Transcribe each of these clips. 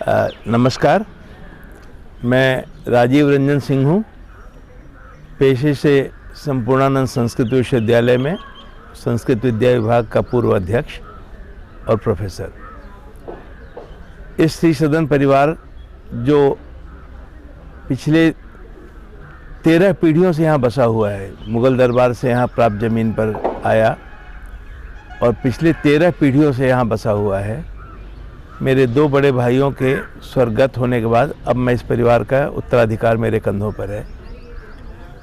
नमस्कार, मैं राजीव रंजन सिंह हूँ। पेशे से संपूर्णानंद संस्कृत विश्वविद्यालय में संस्कृत विद्या विभाग का पूर्व अध्यक्ष और प्रोफेसर। इस श्री सदन परिवार जो पिछले 13 पीढ़ियों से यहाँ बसा हुआ है, मुग़ल दरबार से यहाँ प्राप्त ज़मीन पर आया और पिछले 13 पीढ़ियों से यहाँ बसा हुआ है। मेरे 2 बड़े भाइयों के स्वर्गत होने के बाद अब मैं इस परिवार का उत्तराधिकार मेरे कंधों पर है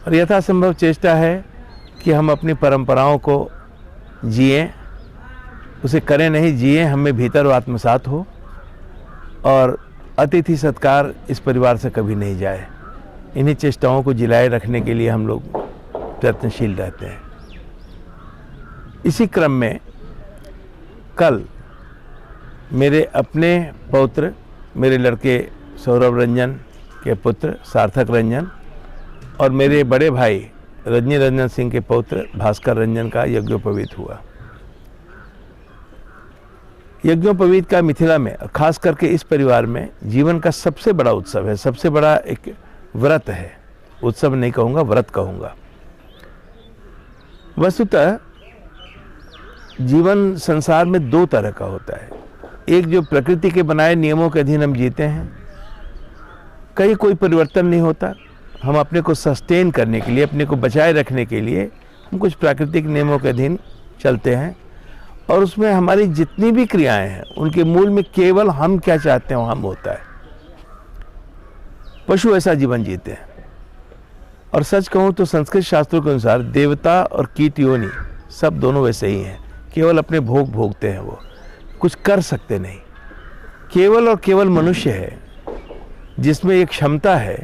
और यथासंभव चेष्टा है कि हम अपनी परंपराओं को जिएं, उसे करें नहीं जिएं, हमें भीतर वो आत्मसात हो और अतिथि सत्कार इस परिवार से कभी नहीं जाए। इन्हीं चेष्टाओं को जिलाए रखने के लिए हम लोग प्रयत्नशील रहते हैं। इसी क्रम में कल मेरे अपने पौत्र, मेरे लड़के सौरभ रंजन के पुत्र सार्थक रंजन और मेरे बड़े भाई रजनी रंजन सिंह के पौत्र भास्कर रंजन का यज्ञोपवीत हुआ। यज्ञोपवीत का मिथिला में, खास करके इस परिवार में, जीवन का सबसे बड़ा उत्सव है, सबसे बड़ा एक व्रत है। उत्सव नहीं कहूँगा, व्रत कहूँगा। वस्तुतः जीवन संसार में 2 तरह का होता है। एक जो प्रकृति के बनाए नियमों के अधीन हम जीते हैं, कहीं कोई परिवर्तन नहीं होता। हम अपने को सस्टेन करने के लिए, अपने को बचाए रखने के लिए हम कुछ प्राकृतिक नियमों के अधीन चलते हैं और उसमें हमारी जितनी भी क्रियाएं हैं उनके मूल में केवल हम क्या चाहते हैं हम होता है। पशु ऐसा जीवन जीते हैं और सच कहूँ तो संस्कृत शास्त्रों के अनुसार देवता और कीट योनि सब दोनों वैसे ही हैं। केवल अपने भोग भोगते हैं, वो कुछ कर सकते नहीं। केवल और केवल मनुष्य है जिसमें एक क्षमता है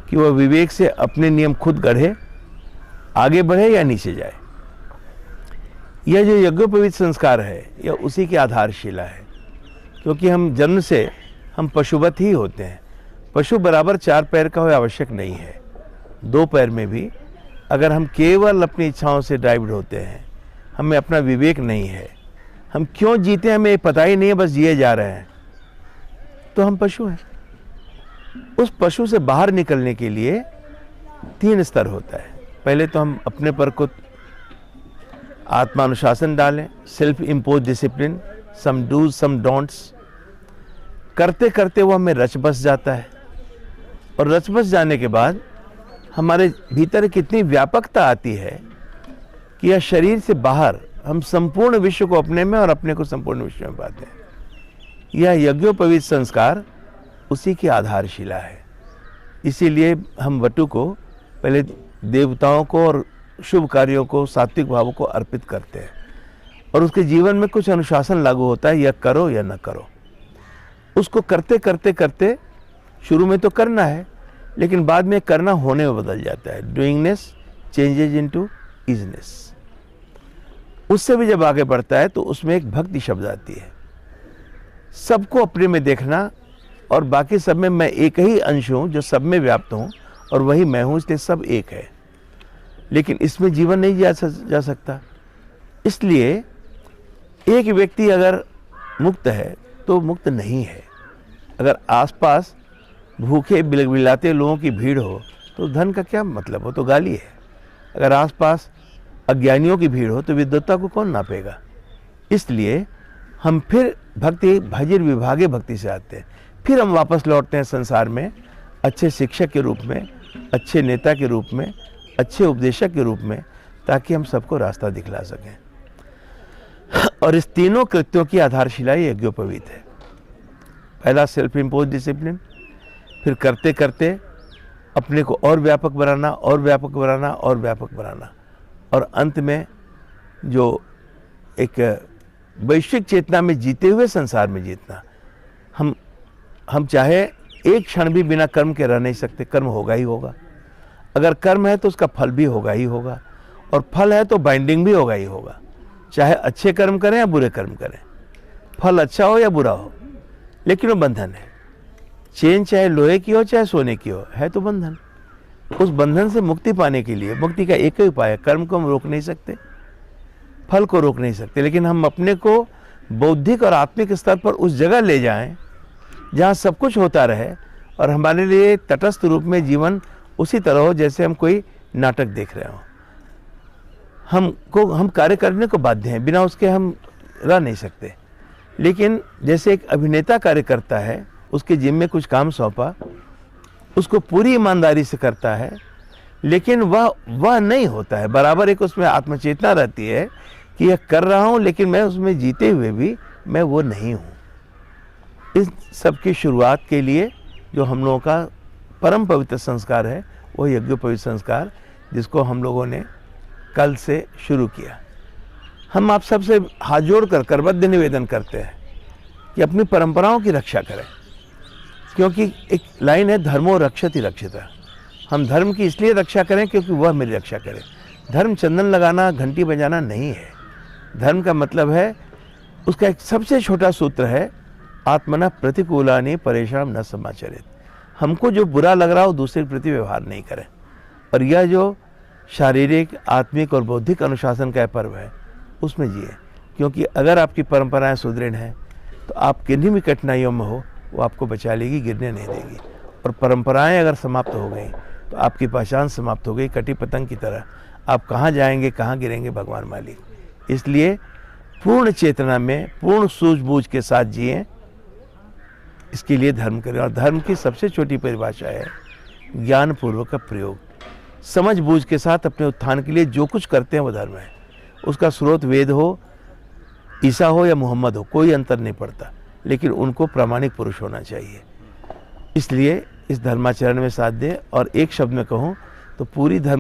कि वह विवेक से अपने नियम खुद गढ़े, आगे बढ़े या नीचे जाए। यह जो यज्ञोपवीत संस्कार है यह उसी की आधारशिला है, क्योंकि हम जन्म से हम पशुवत ही होते हैं। पशु बराबर 4 पैर का हो आवश्यक नहीं है, 2 पैर में भी अगर हम केवल अपनी इच्छाओं से ड्राइव्ड होते हैं, हमें अपना विवेक नहीं है, हम क्यों जीते हैं हमें पता ही नहीं है, बस जिए जा रहे हैं, तो हम पशु हैं। उस पशु से बाहर निकलने के लिए 3 स्तर होता है। पहले तो हम अपने पर कुछ आत्मानुशासन डालें, सेल्फ इम्पोज डिसिप्लिन, सम डूज सम डोंट्स। करते करते वो हमें रच बस जाता है और रच बस जाने के बाद हमारे भीतर कितनी व्यापकता आती है कि यह शरीर से बाहर हम संपूर्ण विश्व को अपने में और अपने को संपूर्ण विश्व में पाते हैं। यह यज्ञोपवीत संस्कार उसी की आधारशिला है। इसीलिए हम वटु को पहले देवताओं को और शुभ कार्यों को, सात्विक भावों को अर्पित करते हैं और उसके जीवन में कुछ अनुशासन लागू होता है, यह करो या न करो। उसको करते करते करते शुरू में तो करना है, लेकिन बाद में करना होने में बदल जाता है। डूइंगनेस चेंजेज इनटू इजनेस। उससे भी जब आगे बढ़ता है तो उसमें एक भक्ति शब्द आती है। सबको अपने में देखना और बाकी सब में मैं एक ही अंश हूँ जो सब में व्याप्त हूँ और वही मैं हूँ, इसलिए सब एक है। लेकिन इसमें जीवन नहीं जा सकता। इसलिए एक व्यक्ति अगर मुक्त है तो मुक्त नहीं है। अगर आसपास भूखे बिलबिलाते लोगों की भीड़ हो तो धन का क्या मतलब हो, तो गाली है। अगर आसपास अज्ञानियों की भीड़ हो तो विद्वत्ता को कौन नापेगा। इसलिए हम फिर भक्ति भजिर विभागे भक्ति से आते हैं। फिर हम वापस लौटते हैं संसार में अच्छे शिक्षक के रूप में, अच्छे नेता के रूप में, अच्छे उपदेशक के रूप में, ताकि हम सबको रास्ता दिखला सकें। और इस तीनों कृत्यों की आधारशिला यज्ञोपवीत है। पहला सेल्फ इम्पोज डिसिप्लिन, फिर करते करते अपने को और व्यापक बनाना, और व्यापक बनाना, और व्यापक बनाना, और अंत में जो एक वैश्विक चेतना में जीते हुए संसार में जीतना। हम चाहे एक क्षण भी बिना कर्म के रह नहीं सकते। कर्म होगा ही होगा। अगर कर्म है तो उसका फल भी होगा ही होगा, और फल है तो बाइंडिंग भी होगा ही होगा। चाहे अच्छे कर्म करें या बुरे कर्म करें, फल अच्छा हो या बुरा हो, लेकिन वो बंधन है। चेन चाहे लोहे की हो चाहे सोने की हो, है तो बंधन। उस बंधन से मुक्ति पाने के लिए मुक्ति का एक ही उपाय है। कर्म को हम रोक नहीं सकते, फल को रोक नहीं सकते, लेकिन हम अपने को बौद्धिक और आत्मिक स्तर पर उस जगह ले जाएं जहाँ सब कुछ होता रहे और हमारे लिए तटस्थ रूप में जीवन उसी तरह हो जैसे हम कोई नाटक देख रहे हो। हम कार्य करने को बाध्य हैं, बिना उसके हम रह नहीं सकते। लेकिन जैसे एक अभिनेता कार्य करता है, उसके जिम्मे में कुछ काम सौंपा, उसको पूरी ईमानदारी से करता है, लेकिन वह नहीं होता है। बराबर एक उसमें आत्मचेतना रहती है कि यह कर रहा हूँ, लेकिन मैं उसमें जीते हुए भी मैं वो नहीं हूँ। इस सब की शुरुआत के लिए जो हम लोगों का परम पवित्र संस्कार है, वो यज्ञोपवीत संस्कार, जिसको हम लोगों ने कल से शुरू किया। हम आप सबसे हाथ जोड़कर करबद्ध निवेदन करते हैं कि अपनी परंपराओं की रक्षा करें, क्योंकि एक लाइन है, धर्मो रक्षति रक्षिता। हम धर्म की इसलिए रक्षा करें क्योंकि वह मेरी रक्षा करे। धर्म चंदन लगाना, घंटी बजाना नहीं है। धर्म का मतलब है, उसका एक सबसे छोटा सूत्र है, आत्मना प्रतिकूलानि परेशान न समाचरित। हमको जो बुरा लग रहा हो दूसरे के प्रति व्यवहार नहीं करें। और यह जो शारीरिक, आत्मिक और बौद्धिक अनुशासन का पर्व है, उसमें जिए। क्योंकि अगर आपकी परंपराएं सुदृढ़ हैं तो आप किन्हीं भी कठिनाइयों में हो, वो आपको बचा लेगी, गिरने नहीं देगी। और परंपराएं अगर समाप्त हो गई तो आपकी पहचान समाप्त हो गई, कटी पतंग की तरह। आप कहाँ जाएंगे, कहाँ गिरेंगे, भगवान मालिक। इसलिए पूर्ण चेतना में, पूर्ण सूझबूझ के साथ जिए, इसके लिए धर्म करें। और धर्म की सबसे छोटी परिभाषा है ज्ञानपूर्वक का प्रयोग। समझ बूझ के साथ अपने उत्थान के लिए जो कुछ करते हैं वो धर्म है। उसका स्रोत वेद हो, ईसा हो या मोहम्मद हो, कोई अंतर नहीं पड़ता, लेकिन उनको प्रामाणिक पुरुष होना चाहिए। इसलिए इस धर्माचरण में साथ दें। और एक शब्द में कहूँ तो पूरी धर्म